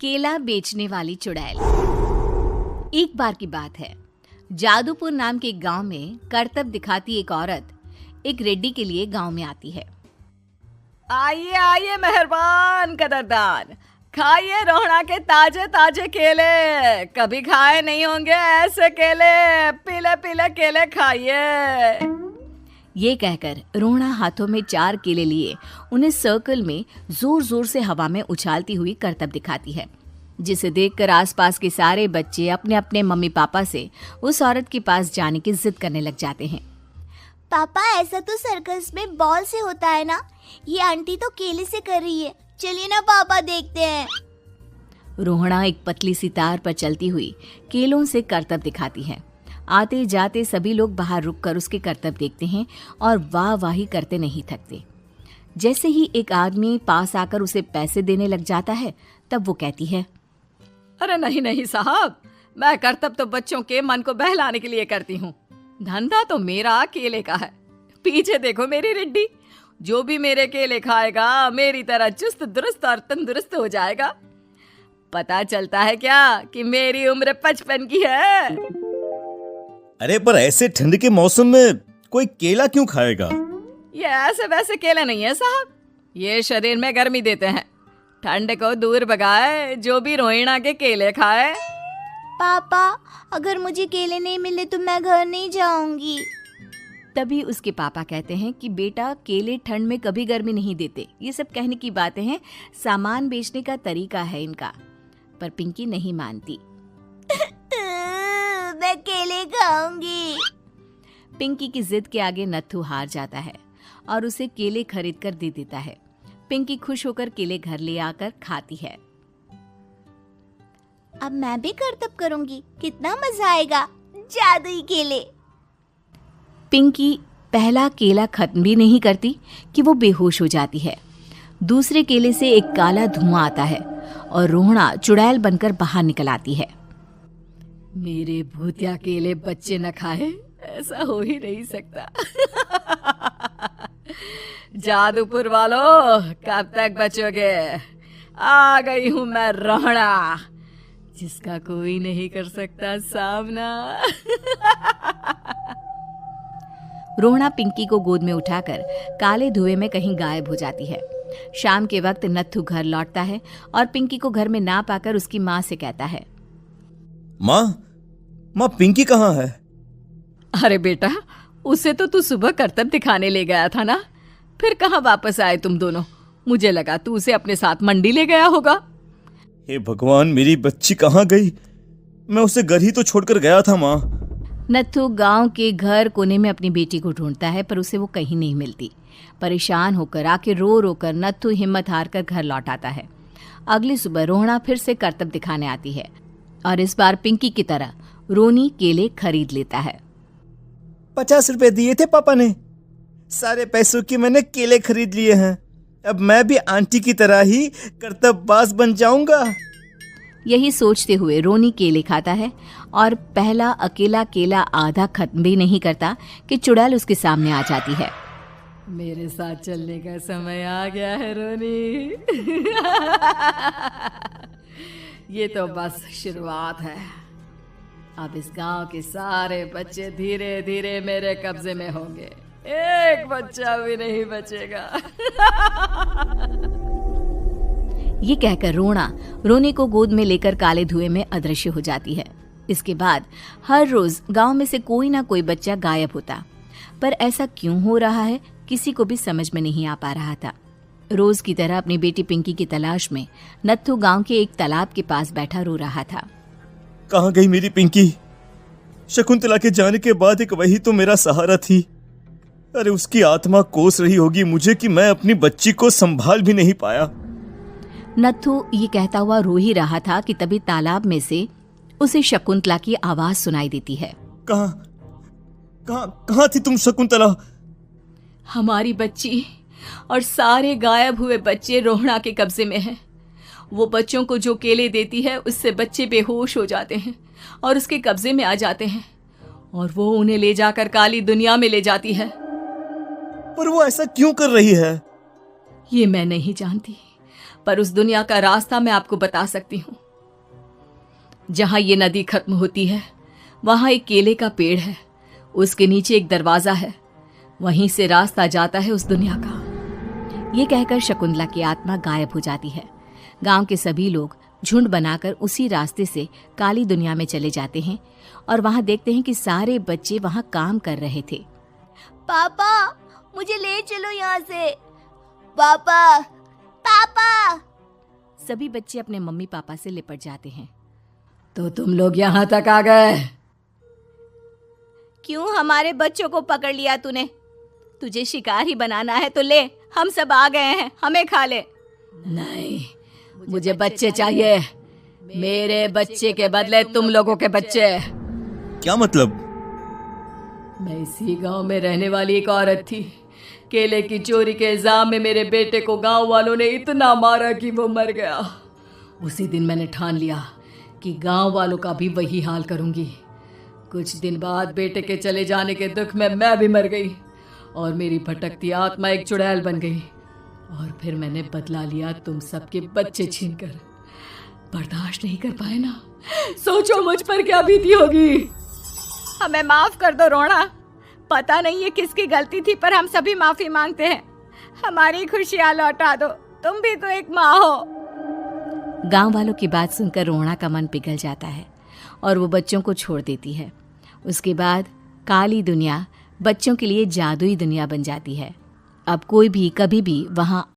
केला बेचने वाली चुड़ैल। एक बार की बात है, जादूपुर नाम के एक गांव में करतब दिखाती एक औरत एक रेड्डी के लिए गांव में आती है। आइए आइए मेहरबान कदरदान, खाइए रोहड़ा के ताजे ताजे केले। कभी खाए नहीं होंगे ऐसे केले, पीले पीले केले खाइए। ये कहकर रोहड़ा हाथों में 4 केले लिए उन्हें सर्कल में जोर जोर से हवा में उछालती हुई करतब दिखाती है, जिसे देखकर आसपास के सारे बच्चे अपने अपने मम्मी पापा से उस औरत के पास जाने की जिद करने लग जाते हैं। पापा, ऐसा तो सर्कस में बॉल से होता है ना, ये आंटी तो केले से कर रही है। चलिए ना पापा, देखते हैं। रोहड़ा एक पतली सी तार पर चलती हुई केलों से करतब दिखाती है। आते जाते सभी लोग बाहर रुककर उसके करतब देखते हैं और वाह वाही करते नहीं थकते। जैसे ही एक आदमी पास आकर उसे पैसे देने लग जाता है, तब वो कहती है, अरे नहीं नहीं साहब, मैं करतब तो बच्चों के मन को बहलाने के लिए करती हूँ। धंधा तो मेरा केले का है। पीछे देखो मेरी रिड्डी, जो भी मेरे केले खाएगा मेरी तरह चुस्त दुरुस्त और तंदुरुस्त हो जाएगा। पता चलता है क्या कि मेरी उम्र 55 की है। अरे पर ऐसे ठंड के मौसम में कोई केला क्यों खाएगा? ये ऐसे वैसे केले नहीं है साहब, ये शरीर में गर्मी देते हैं। ठंड को दूर भगाए जो भी रोहिणा के केले खाए। पापा, अगर मुझे केले नहीं मिले तो मैं घर नहीं जाऊंगी। तभी उसके पापा कहते हैं कि बेटा, केले ठंड में कभी गर्मी नहीं देते। ये सब कहने की बातें हैं, सामान बेचने का तरीका है इनका। पर पिंकी नहीं मानती। मैं केले खाऊंगी। पिंकी की जिद के आगे नत्थू हार जाता है और उसे केले खरीद कर दे देता है। पिंकी खुश होकर केले घर ले आकर खाती है। अब मैं भी करतब करूंगी, कितना मजा आएगा। जादुई केले। पिंकी पहला केला खत्म भी नहीं करती कि वो बेहोश हो जाती है। दूसरे केले से एक काला धुआं आता है और रोहड़ा चुड़ैल बनकर बाहर निकल आती है। मेरे भूतिया केले बच्चे न खाए, ऐसा हो ही नहीं सकता। जादूपुर वालों, कब तक बचोगे? आ गई हूं मैं रोहड़ा, जिसका कोई नहीं कर सकता सामना। रोहड़ा पिंकी को गोद में उठाकर काले धुएं में कहीं गायब हो जाती है। शाम के वक्त नत्थू घर लौटता है और पिंकी को घर में ना पाकर उसकी माँ से कहता है, माँ पिंकी कहाँ है? अरे बेटा, उसे तो तू सुबह करतब दिखाने ले गया था ना, फिर कहाँ वापस आए तुम दोनों? मुझे लगा तू उसे अपने साथ मंडी ले गया होगा। हे भगवान, मेरी बच्ची कहाँ गई? मैं उसे घर ही तो छोड़कर गया था माँ। नत्थू गांव के घर कोने में अपनी बेटी को ढूंढता है, पर उसे वो कहीं नहीं मिलती। परेशान होकर आके रो रो कर नत्थू हिम्मत हार कर घर लौट आता है। अगली सुबह रोहड़ा फिर से करतब दिखाने आती है और इस बार पिंकी की तरह रोनी केले खरीद लेता है। 50 रुपए दिए थे पापा ने, सारे पैसों के मैंने केले खरीद लिए हैं। अब मैं भी आंटी की तरह ही करतबबाज बन जाऊंगा। यही सोचते हुए रोनी केले खाता है और पहला अकेला केला आधा खत्म भी नहीं करता कि चुड़ैल उसके सामने आ जाती है। मेरे साथ चलने का समय आ गया है रोनी। ये तो बस शुरुआत है। अब इस गांव के सारे बच्चे धीरे धीरे मेरे कब्जे में होंगे, एक बच्चा भी नहीं बचेगा। ये कहकर रोनी को गोद में लेकर काले धुएं में अदृश्य हो जाती है। इसके बाद हर रोज गांव में से कोई ना कोई बच्चा गायब होता, पर ऐसा क्यों हो रहा है किसी को भी समझ में नहीं आ पा रहा था। रोज की तरह अपनी बेटी पिंकी की तलाश में नत्थू गांव के एक तालाब के पास बैठा रो रहा था। कहाँ गई मेरी पिंकी? शकुंतला के जाने के बाद एक वही तो मेरा सहारा थी। अरे उसकी आत्मा कोस रही होगी मुझे कि मैं अपनी बच्ची को संभाल भी नहीं पाया। नत्थू ये कहता हुआ रो ही रहा था कि तभी तालाब में से उसे शकुंतला की आवाज सुनाई देती है। कहाँ थी तुम शकुंतला? हमारी बच्ची और सारे गायब हुए बच्चे रोहड़ा के कब्जे में हैं। वो बच्चों को जो केले देती है उससे बच्चे बेहोश हो जाते हैं और उसके कब्जे में आ जाते हैं और वो उन्हें ले जाकर काली दुनिया में ले जाती है। पर वो ऐसा क्यों कर रही है? ये मैं नहीं जानती, पर उस दुनिया का रास्ता मैं आपको बता सकती हूँ। जहां ये नदी खत्म होती है वहां एक केले का पेड़ है, उसके नीचे एक दरवाजा है, वहीं से रास्ता जाता है उस दुनिया का। ये कहकर शकुंतला की आत्मा गायब हो जाती है। गांव के सभी लोग झुंड बनाकर उसी रास्ते से काली दुनिया में चले जाते हैं और वहां देखते हैं कि सारे बच्चे वहां काम कर रहे थे। पापा मुझे ले चलो यहाँ से। पापा पापा। सभी बच्चे अपने मम्मी पापा से लिपट जाते हैं। तो तुम लोग यहाँ तक आ गए? क्यों हमारे बच्चों को पकड़ लिया तूने? तुझे शिकार ही बनाना है तो ले, हम सब आ गए हैं, हमें खा ले। नहीं, मुझे बच्चे चाहिए। मेरे बच्चे के बदले तुम लोगों के बच्चे। क्या मतलब? मैं इसी गांव में रहने वाली एक औरत थी। केले की चोरी के इल्जाम में मेरे बेटे को गांव वालों ने इतना मारा कि वो मर गया। उसी दिन मैंने ठान लिया कि गांव वालों का भी वही हाल करूंगी। कुछ दिन बाद बेटे के चले जाने के दुख में मैं भी मर गई और मेरी भटकती आत्मा एक चुड़ैल बन गई। और फिर मैंने बदला लिया तुम सबके बच्चे छीनकर। बर्दाश्त नहीं कर पाए ना? सोचो मुझ पर क्या बीती होगी। हमें माफ कर दो रोना। पता नहीं ये किसकी गलती थी, पर हम सभी माफी मांगते हैं। हमारी खुशियां लौटा दो, तुम भी तो एक माँ हो। गांव वालों की बात सुनकर रोना का मन पिघल जाता है और वो बच्चों को छोड़ देती है। उसके बाद काली दुनिया बच्चों के लिए जादुई दुनिया बन जाती है। अब कोई भी कभी भी वहां